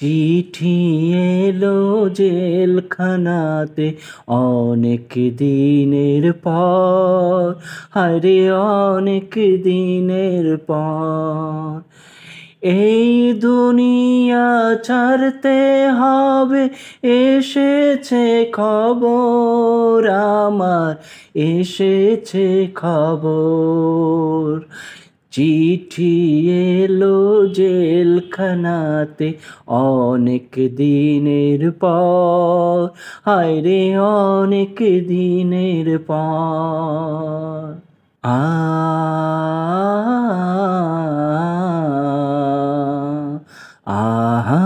চিঠি এলো জেলখানাতে অনেক দিনের পর, হায়রে অনেক দিনের পর। এই দুনিয়া ছাড়তে হবে, এসেছে খবর আমার, এসেছে খবর। চিঠি এলো জেলখানাতে অনেক দিনের পর, হায়রে অনেক দিনের পর। আ আহা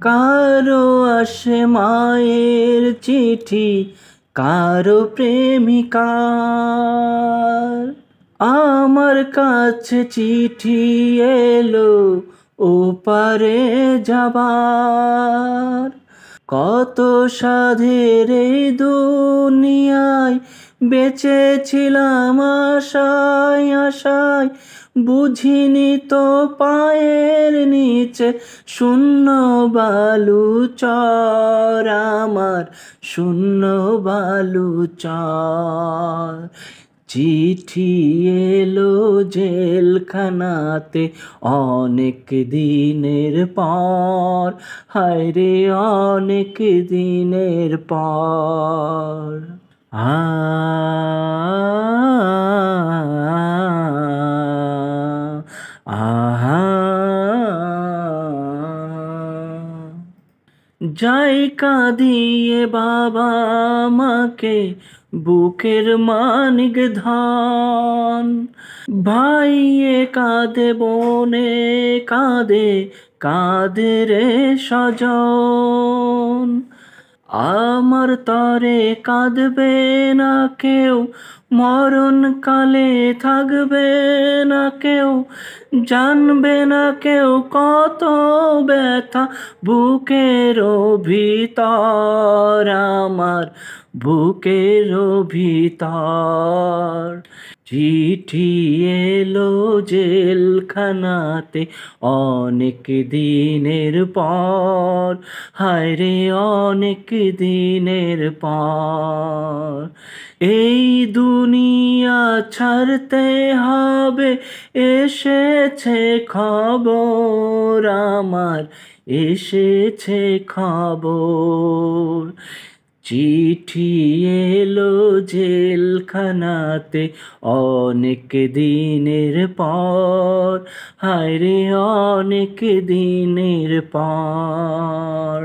কারো আসে মায়ের চিঠি, কারো প্রেমিকার। আমার কাছে চিঠি এলো ওপারে যাবার। কত সাধের এই দুনিয়ায় বেঁচেছিলাম আশায় আশায়, বুঝিনি তো পায়ের নিচে শূন্য বালু চর আমার, শূন্য বালু চর। চিঠি এলো জেলখানাতে অনেক দিনের পর, হায়রে অনেক দিনের পর। আ আহা যাই কাঁদিয়ে বাবা মাকে, বুকের মানিক ধন। ভাইয়ে কাঁদে বোনে কাঁদে, কাঁদে রে স্বজন। আমার তরে কাঁদবে না কেউ, মরণকালে থাকবে না কেউ, জানবে না কেউ কত ব্যথা বুকের ভিতর আমার, বুকের ভিতর। চিঠি এলো জেলখানাতে অনেক দিনের পর, হায়রে অনেক দিনের পর। এই দুনিয়া ছাড়তে হবে, এসেছে খবর আমার, এসেছে খবর। চিঠি এলো জেলখানাতে অনেক দিনের পর, হায়রে অনেক দিনের পর।